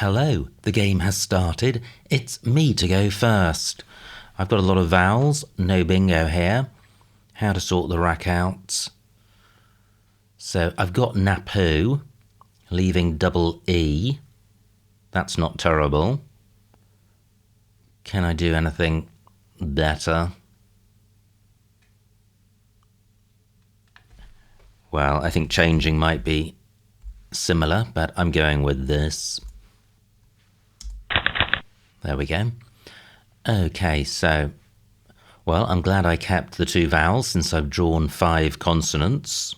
Hello, the game has started. It's me to go first. I've got a lot of vowels, no bingo here. How to sort the rack out. So I've got Napu, leaving double E. That's not terrible. Can I do anything better? Well, I think changing might be similar, but I'm going with this. There we go. Okay, so, well, I'm glad I kept the two vowels since I've drawn 5 consonants.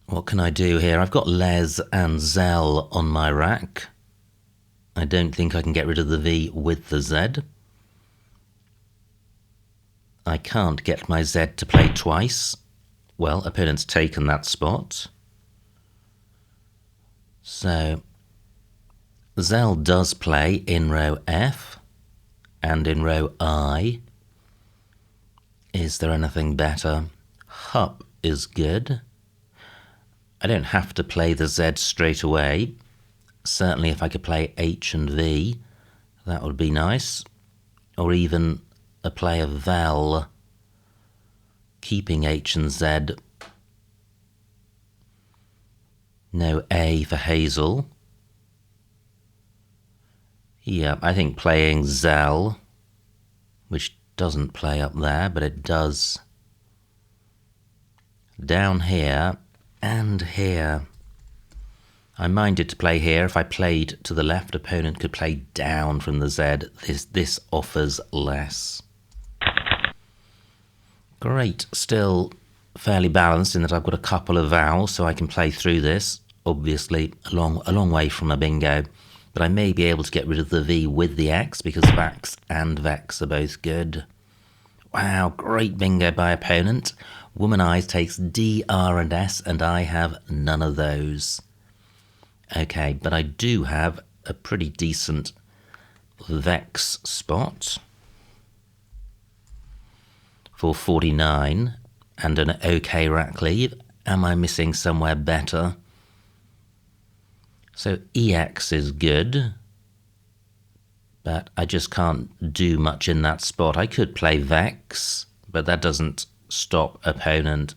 What can I do here? I've got les and zel on my rack. I don't think I can get rid of the V with the Z. I can't get my Z to play twice. Well, opponent's taken that spot. So, zel does play in row F and in row I. Is there anything better? Hup is good. I don't have to play the Z straight away. Certainly if I could play H and V, that would be nice. Or even a play of vel, keeping H and Z. No A for Hazel. Yeah, I think playing zel, which doesn't play up there, but it does down here and here. I minded to play here. If I played to the left, opponent could play down from the Z. This offers less. Great, still fairly balanced in that I've got a couple of vowels, so I can play through this. Obviously, a long way from a bingo. But I may be able to get rid of the V with the X because Vax and Vex are both good. Wow, great bingo by opponent. Womanize takes D, R and S and I have none of those. Okay, but I do have a pretty decent Vex spot for 49 and an okay rack leave. Am I missing somewhere better? So EX is good, but I just can't do much in that spot. I could play Vex, but that doesn't stop opponent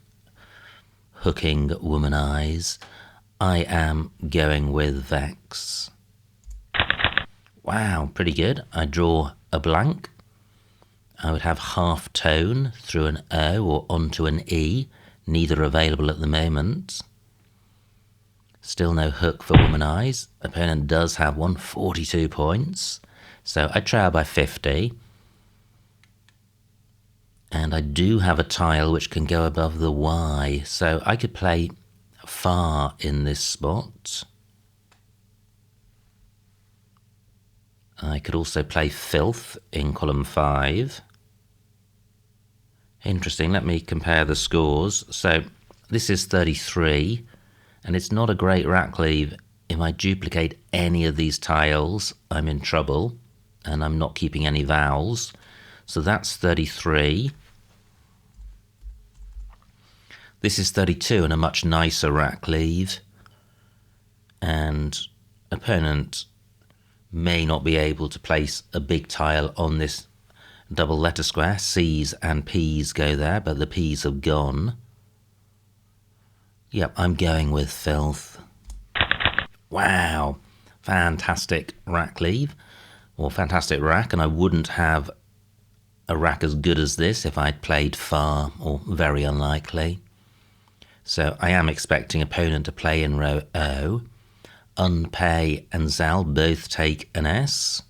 hooking Womanize. I am going with Vex. Wow, pretty good. I draw a blank. I would have half tone through an O or onto an E, neither available at the moment. Still no hook for Womanize. Opponent does have 142 points. So I trail by 50. And I do have a tile which can go above the Y. So I could play far in this spot. I could also play filth in column 5. Interesting, let me compare the scores. So this is 33. And it's not a great rack leave. If I duplicate any of these tiles, I'm in trouble, and I'm not keeping any vowels. So that's 33. This is 32 and a much nicer rack leave. And opponent may not be able to place a big tile on this double letter square. C's and P's go there, but the P's have gone. Yep, I'm going with filth. Wow, fantastic rack leave, or fantastic rack, and I wouldn't have a rack as good as this if I'd played far, or very unlikely. So I am expecting opponent to play in row O. Unpay and Zal both take an S.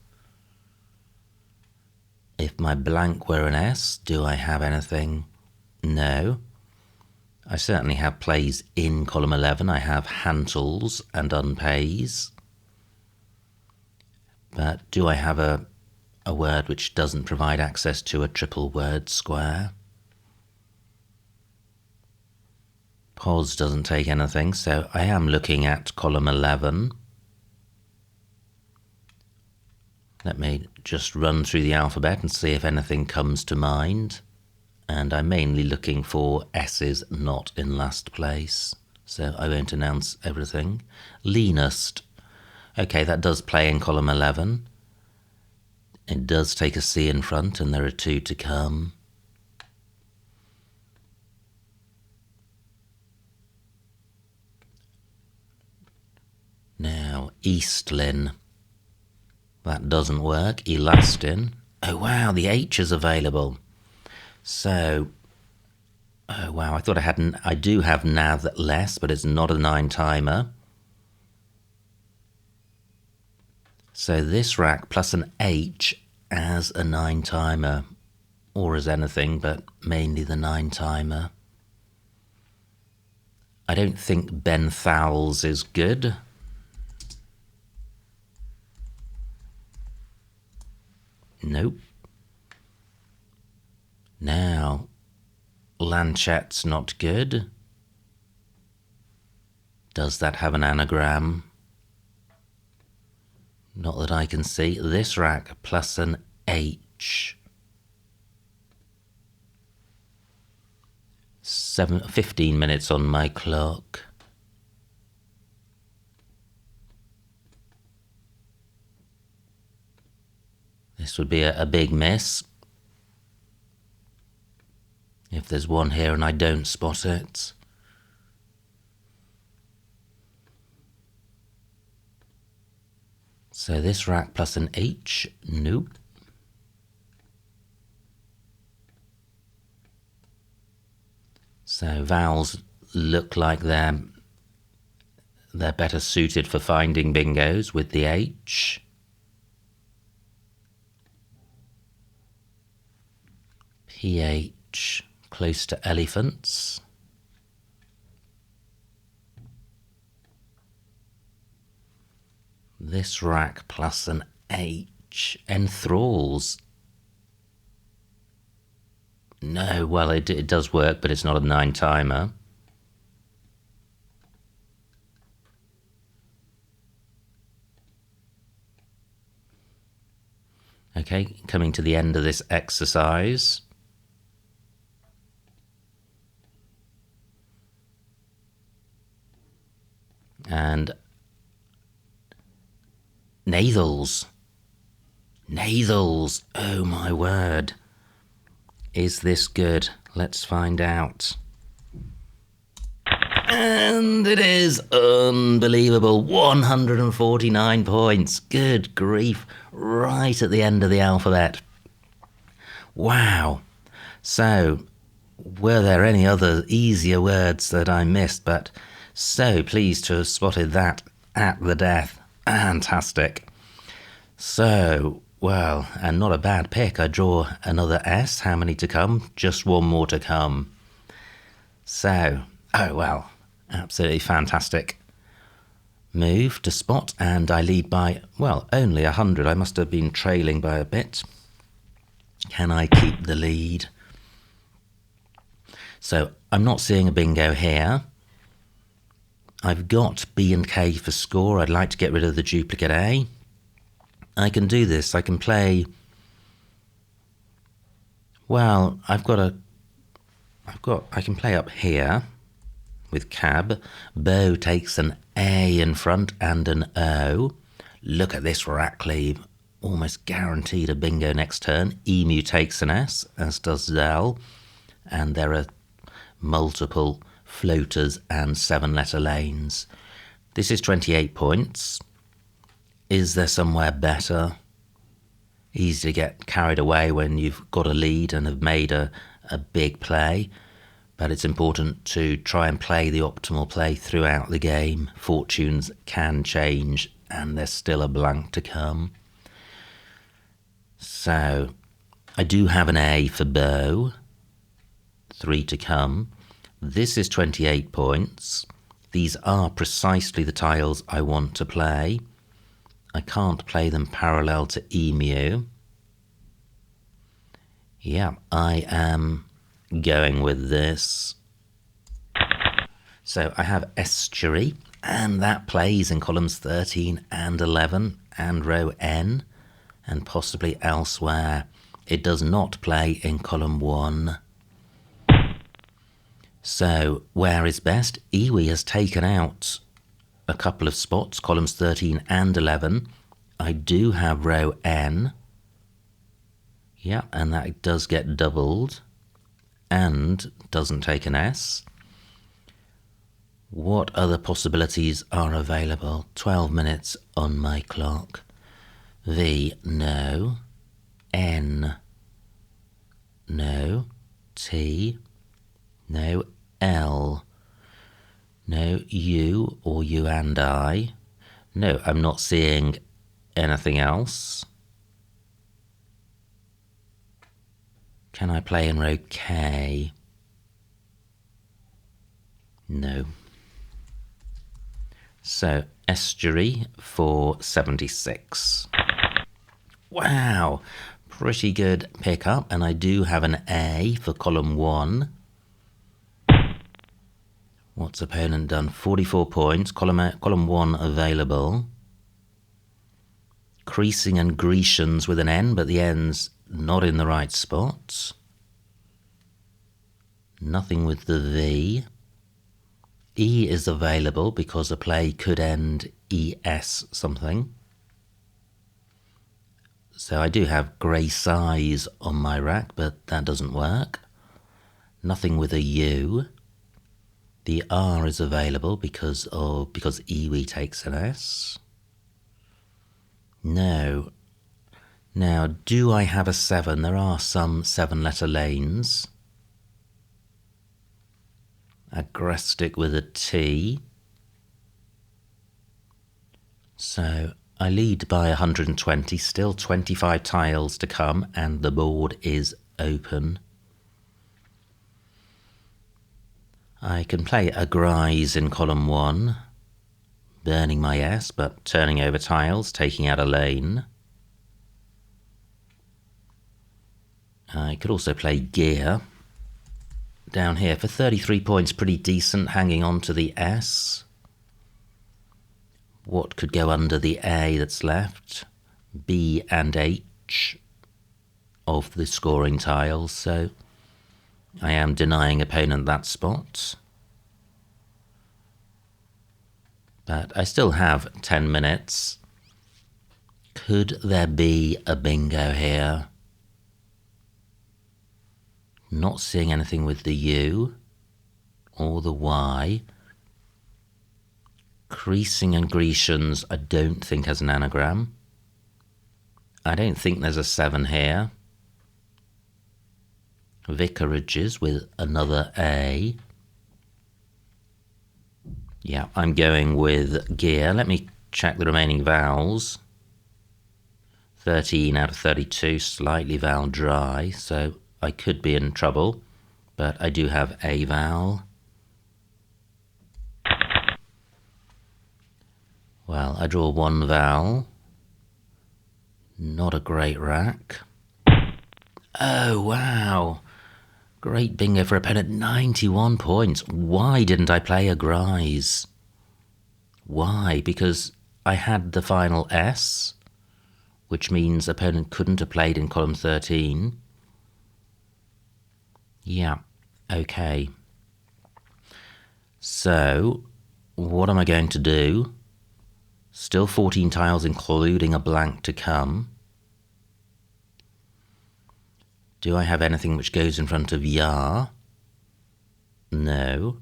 If my blank were an S, do I have anything? No. I certainly have plays in column 11. I have Hantles and Unpays. But do I have a word which doesn't provide access to a triple word square? Pos doesn't take anything, so I am looking at column 11. Let me just run through the alphabet and see if anything comes to mind. And I'm mainly looking for S's not in last place. so I won't announce everything. Leanest. Okay, that does play in column 11. It does take a C in front, and there are 2 to come. Now, Eastlin. That doesn't work. Elastin. Oh wow, the H is available. So, oh wow, I thought I do have nav less, but it's not a 9 timer. So this rack plus an H as a 9 timer, or as anything, but mainly the 9 timer. I don't think Ben Fowles is good. Nope. Now, Lanchet's not good. Does that have an anagram? Not that I can see. This rack plus an H. 15 minutes on my clock. This would be a big miss. If there's one here and I don't spot it. So this rack plus an H, nope. So vowels look like they're better suited for finding bingos with the H. PH, close to elephants. This rack plus an H. Enthralls. No, well, it does work, but it's not a 9 timer. Okay, coming to the end of this exercise. And Nathals. Nathals. Oh my word. Is this good? Let's find out. And it is unbelievable. 149 points. Good grief. Right at the end of the alphabet. Wow. So, were there any other easier words that I missed? But so pleased to have spotted that at the death. Fantastic. So, well, and not a bad pick. I draw another S. How many to come? Just one more to come. So, oh well, absolutely fantastic move to spot, and I lead by, well, only 100. I must have been trailing by a bit. Can I keep the lead? So, I'm not seeing a bingo here. I've got B and K for score. I'd like to get rid of the duplicate A. I can do this. I can play... Well, I can play up here with cab. Bo takes an A in front and an O. Look at this rack leave. Almost guaranteed a bingo next turn. Emu takes an S, as does Zell. And there are multiple floaters and 7-letter lanes. This is 28 points. Is there somewhere better? Easy to get carried away when you've got a lead and have made a big play, but it's important to try and play the optimal play throughout the game. Fortunes can change and there's still a blank to come. So I do have an A for Bo, 3 to come. This is 28 points. These are precisely the tiles I want to play. I can't play them parallel to Emu. Yeah, I am going with this. So I have Estuary, and that plays in columns 13 and 11 and row N, and possibly elsewhere. It does not play in column 1. So where is best? Iwi has taken out a couple of spots, columns 13 and 11. I do have row N. Yeah, and that does get doubled and doesn't take an S. What other possibilities are available? 12 minutes on my clock. V, no. N, no. T, no. L, no. U or you and I. No, I'm not seeing anything else. Can I play in row K? No. So, estuary for 76. Wow, pretty good pickup, and I do have an A for column 1. What's opponent done? 44 points, column 1 available. Creasing and Grecians with an N, but the N's not in the right spot. Nothing with the V. E is available because a play could end ES something. So I do have grey size on my rack, but that doesn't work. Nothing with a U. The R is available because Iwi takes an S. No. Now, do I have a 7? There are some 7-letter lanes. Agrestic with a T. So I lead by 120, still 25 tiles to come, and the board is open. I can play a Grise in column 1, burning my S, but turning over tiles, taking out a lane. I could also play Gear down here for 33 points, pretty decent, hanging on to the S. What could go under the A that's left? B and H of the scoring tiles, so I am denying opponent that spot. But I still have 10 minutes. Could there be a bingo here? Not seeing anything with the U or the Y. Creasing and Grecians I don't think has an anagram. I don't think there's a 7 here. Vicarages with another A. Yeah, I'm going with Gear. Let me check the remaining vowels. 13 out of 32, slightly vowel dry, so I could be in trouble, but I do have a vowel. Well, I draw 1 vowel. Not a great rack. Oh, wow. Great bingo for opponent, 91 points. Why didn't I play a Grise? Why? Because I had the final S, which means opponent couldn't have played in column 13. Yeah, okay. So, what am I going to do? Still 14 tiles, including a blank to come. Do I have anything which goes in front of Ya? No.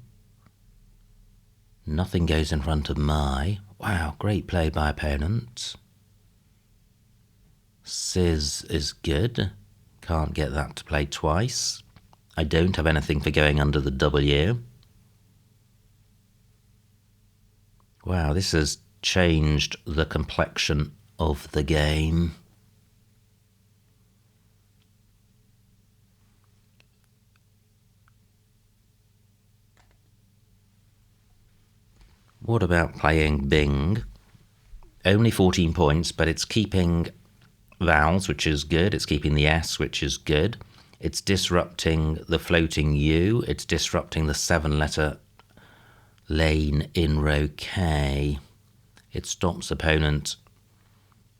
Nothing goes in front of my. Wow, great play by opponent. Sis is good. Can't get that to play twice. I don't have anything for going under the W. Wow, this has changed the complexion of the game. What about playing Bing? Only 14 points, but it's keeping vowels, which is good. It's keeping the S, which is good. It's disrupting the floating U. It's disrupting the 7-letter lane in row K. It stops opponent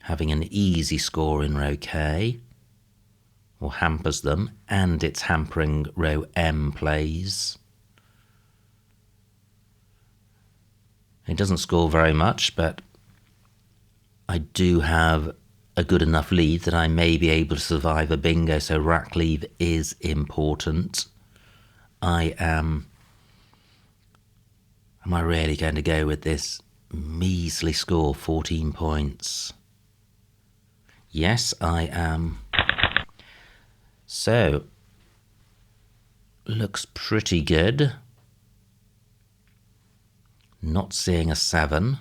having an easy score in row K, or hampers them, and it's hampering row M plays. It doesn't score very much, but I do have a good enough lead that I may be able to survive a bingo, so rack leave is important. Am I really going to go with this measly score, 14 points? Yes, I am. So, looks pretty good. Not seeing a 7.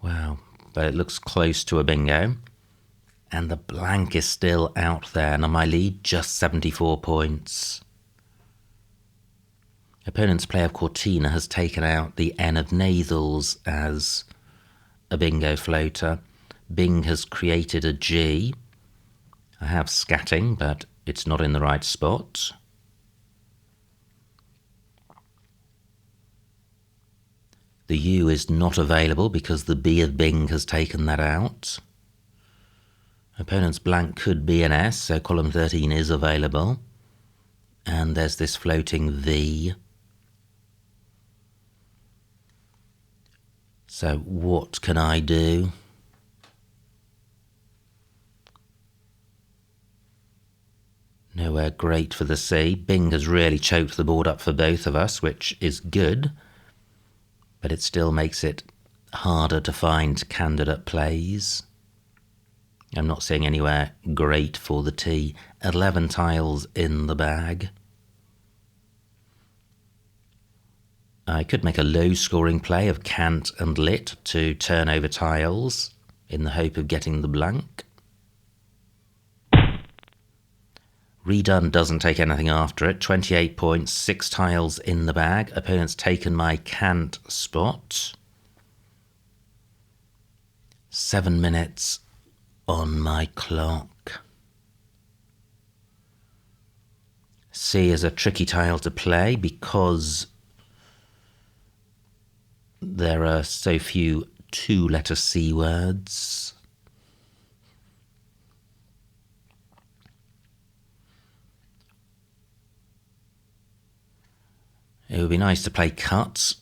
Wow, but it looks close to a bingo. And the blank is still out there. Now my lead, just 74 points. Opponent's player of Cortina has taken out the N of Nathals as a bingo floater. Bing has created a G. I have scatting, but it's not in the right spot. The U is not available because the B of Bing has taken that out. Opponent's blank could be an S, so column 13 is available. And there's this floating V. So what can I do? Nowhere great for the C. Bing has really choked the board up for both of us, which is good. But it still makes it harder to find candidate plays. I'm not seeing anywhere great for the T. 11 tiles in the bag. I could make a low-scoring play of cant and lit to turn over tiles in the hope of getting the blank. Redone doesn't take anything after it. 28 points, 6 tiles in the bag. Opponent's taken my cant spot. 7 minutes on my clock. C is a tricky tile to play because there are so few 2-letter C words. It would be nice to play cut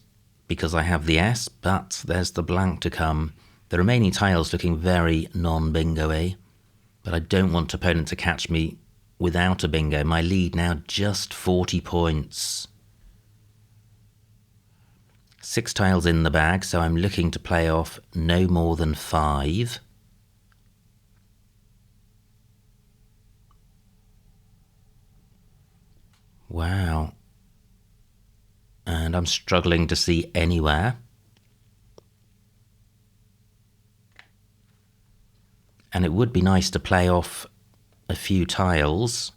because I have the S, but there's the blank to come. The remaining tiles looking very non-bingo-y, but I don't want opponent to catch me without a bingo. My lead now just 40 points. 6 tiles in the bag, so I'm looking to play off no more than 5. Wow. And I'm struggling to see anywhere. And it would be nice to play off a few tiles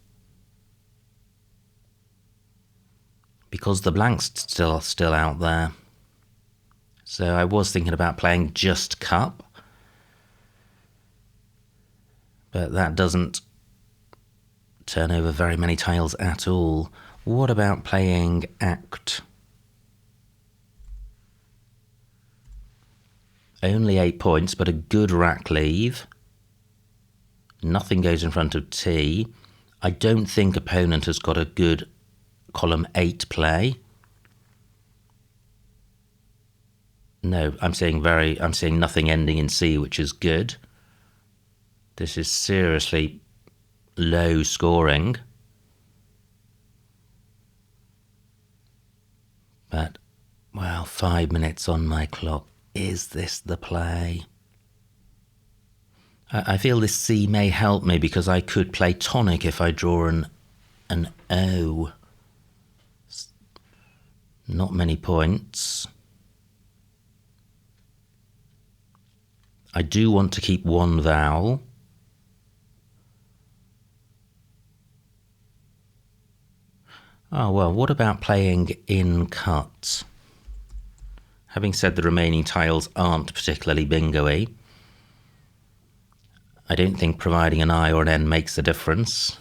because the blank's still out there. So I was thinking about playing just cup, but that doesn't turn over very many tiles at all. What about playing act? Only 8 points, but a good rack leave. Nothing goes in front of T. I don't think opponent has got a good column 8 play. No, I'm seeing nothing ending in C, which is good. This is seriously low scoring. But, well, 5 minutes on my clock. Is this the play? I feel this C may help me because I could play tonic if I draw an O. Not many points. I do want to keep one vowel. Oh, well, what about playing in cut? Having said the remaining tiles aren't particularly bingo-y, I don't think providing an I or an N makes a difference.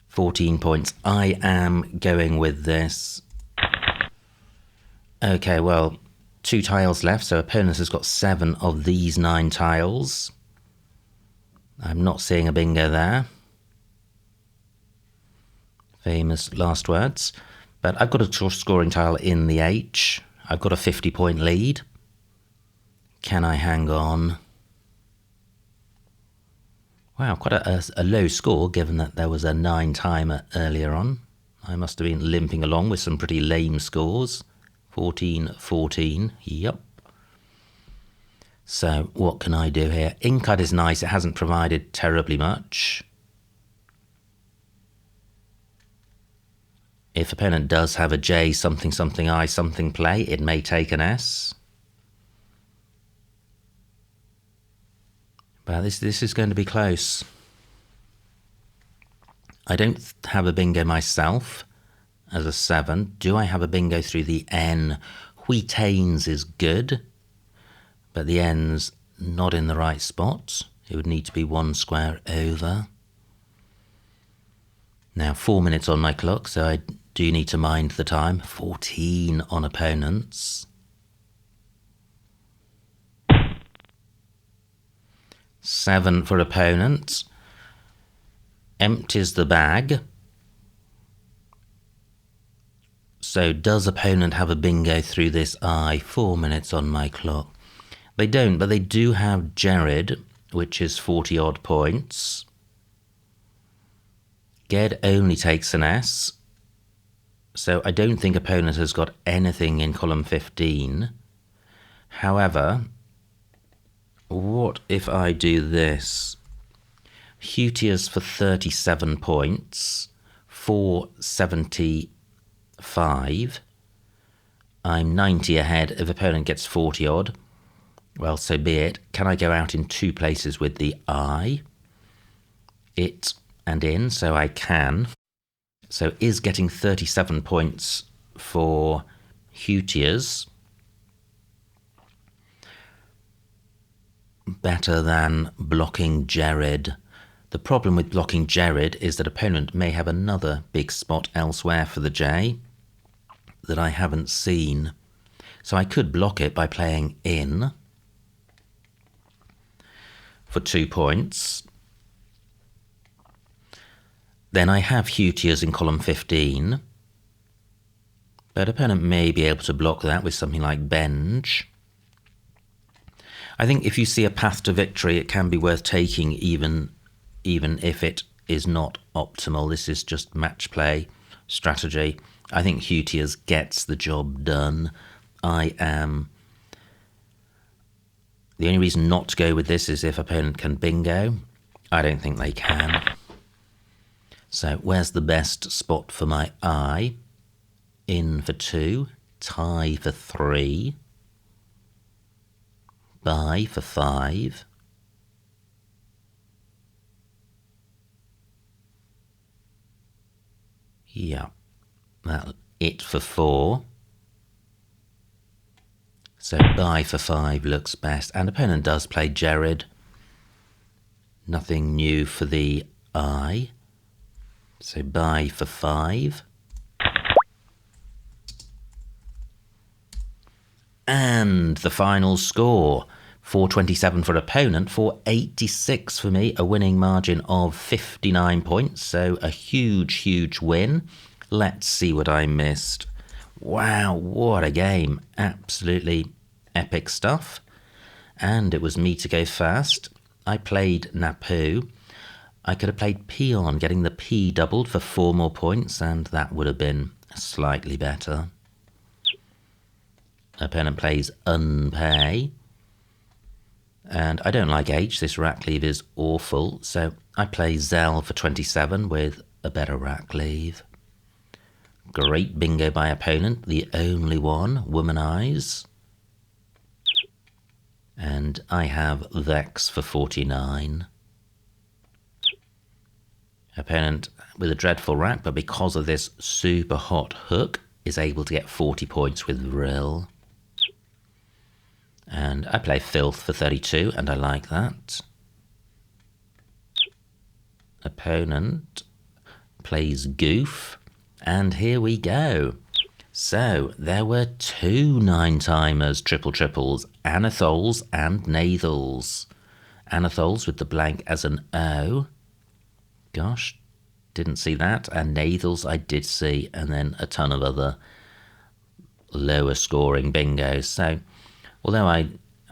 14 points. I am going with this. Okay, well, 2 tiles left, so opponent has got 7 of these 9 tiles. I'm not seeing a bingo there. Famous last words. But I've got a scoring tile in the H. I've got a 50-point lead. Can I hang on? Wow, quite a low score given that there was a 9-timer earlier on. I must have been limping along with some pretty lame scores. 14-14, yep. So what can I do here? Inkite is nice, it hasn't provided terribly much. If opponent does have a J something something I something play, it may take an S. But this is going to be close. I don't have a bingo myself as a 7. Do I have a bingo through the N? Wheatains is good, but the N's not in the right spot. It would need to be 1 square over. Now 4 minutes on my clock, so I do need to mind the time. 14 on opponents. 7 for opponent. Empties the bag. So does opponent have a bingo through this I? 4 minutes on my clock. They don't, but they do have Jared, which is 40 odd points. Ged only takes an S. So I don't think opponent has got anything in column 15. However, what if I do this? Hutiers for 37 points, 475. I'm 90 ahead. If opponent gets 40 odd, well, so be it. Can I go out in 2 places with the I? It and in, so I can. So is getting 37 points for Hutiers better than blocking Jared? The problem with blocking Jared is that opponent may have another big spot elsewhere for the J that I haven't seen. So I could block it by playing in for 2 points. Then I have Hutiers in column 15. But opponent may be able to block that with something like Benge. I think if you see a path to victory, it can be worth taking even if it is not optimal. This is just match play strategy. I think Hutiers gets the job done. The only reason not to go with this is if opponent can bingo. I don't think they can. So where's the best spot for my I? In for 2, tie for 3, buy for 5. Yeah, well, it for 4. So buy for 5 looks best. And opponent does play Jared. Nothing new for the I. So buy for 5. And the final score, 427 for opponent, 486 for me, a winning margin of 59 points. So a huge, huge win. Let's see what I missed. Wow, what a game. Absolutely epic stuff. And it was me to go first. I played Napu. I could have played Peon, getting the P doubled for 4 more points, and that would have been slightly better. Opponent plays Unpay. And I don't like H. This rack leave is awful. So I play Zell for 27 with a better rack leave. Great bingo by opponent. The only one. Womanize. And I have Vex for 49. Opponent with a dreadful rack, but because of this super hot hook, is able to get 40 points with Rill. And I play Filth for 32, and I like that. Opponent plays Goof, and here we go. So there were 2 9-timers, triple triples, Anathols and Nathals. Anathols with the blank as an O. Gosh, didn't see that. And Nathals I did see, and then a ton of other lower scoring bingos. So although I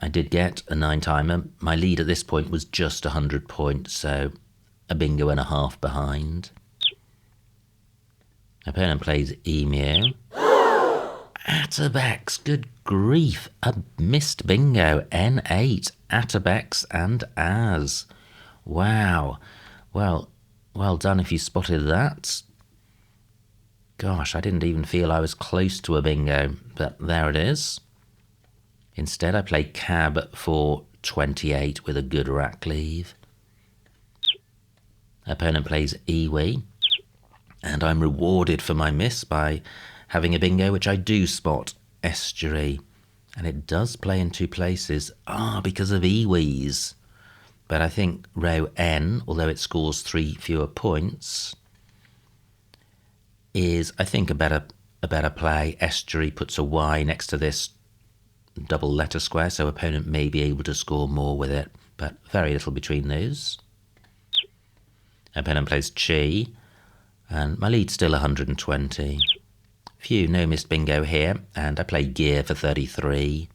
did get a 9-timer, my lead at this point was just 100 points, so a bingo and a half behind. Opponent plays Emu. Atabex, good grief, a missed bingo, N8, Atabex and As. Wow, well done if you spotted that. Gosh, I didn't even feel I was close to a bingo, but there it is. Instead, I play Cab for 28 with a good rack leave. Opponent plays Iwi, and I'm rewarded for my miss by having a bingo, which I do spot, Estuary. And it does play in 2 places, because of Iwis. But I think row N, although it scores 3 fewer points, is, I think, a better play. Estuary puts a Y next to this double letter square, so opponent may be able to score more with it, but very little between those. Opponent plays Chi, and my lead's still 120. Phew, no missed bingo here, and I play Gear for 33.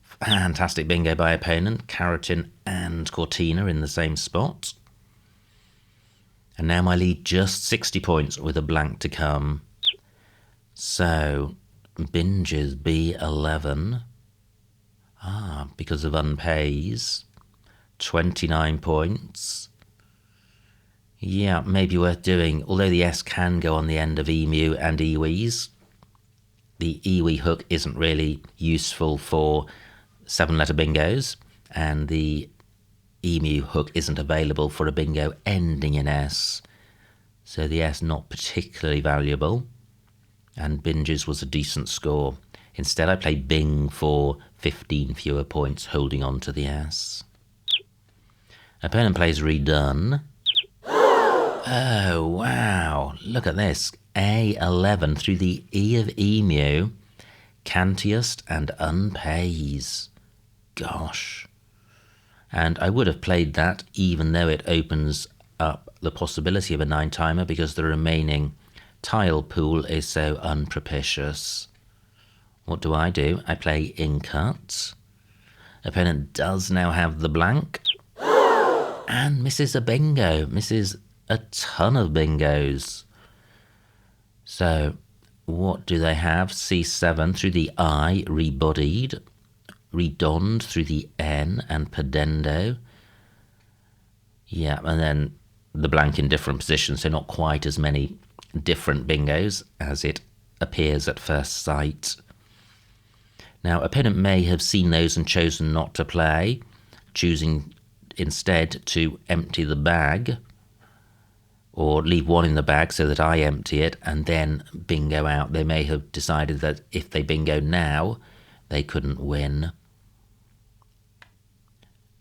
Fantastic bingo by opponent, Keratin and Cortina in the same spot. And now my lead just 60 points with a blank to come. So, binges B11. Because of unpays. 29 points. Yeah, maybe worth doing. Although the S can go on the end of Emu and Iwis, the Iwi hook isn't really useful for 7-letter bingos, and the Emu hook isn't available for a bingo ending in S. So the S not particularly valuable, and binges was a decent score. Instead, I play Bing for 15 fewer points, holding on to the S. Opponent plays Redone. Oh, wow. Look at this. A11 through the E of Emu. Cantiest and unpays. Gosh. And I would have played that even though it opens up the possibility of a 9-timer because the remaining tile pool is so unpropitious. What do? I play in cut. Opponent does now have the blank. And misses a bingo. Misses a ton of bingos. So, what do they have? C7 through the I, rebodied. Redonned through the N and Pedendo. Yeah, and then the blank in different positions, so not quite as many different bingos as it appears at first sight. Now, opponent may have seen those and chosen not to play, choosing instead to empty the bag, or leave one in the bag so that I empty it and then bingo out. They may have decided that if they bingo now, they couldn't win.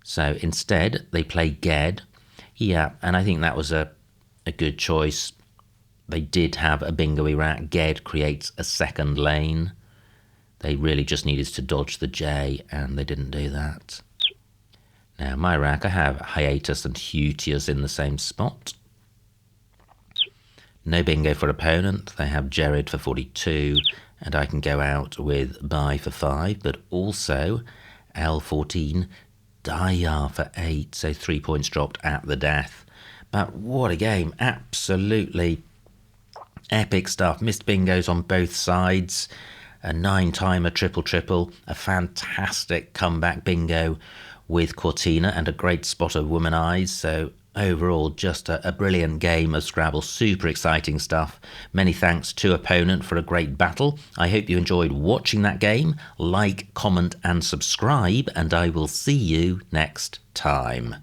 So instead, they play Ged. Yeah, and I think that was a good choice. They did have a bingo-y rack. Ged creates a second lane. They really just needed to dodge the J, and they didn't do that. Now, my rack, I have Hiatus and Hutius in the same spot. No bingo for opponent. They have Jared for 42, and I can go out with Bai for 5, but also L14, Dayar for 8, so 3 points dropped at the death. But what a game. Absolutely epic stuff. Missed bingos on both sides. A 9-timer triple, a fantastic comeback bingo with Cortina and a great spot of Womanize. So overall, just a brilliant game of Scrabble. Super exciting stuff. Many thanks to opponent for a great battle. I hope you enjoyed watching that game. Like, comment and subscribe, and I will see you next time.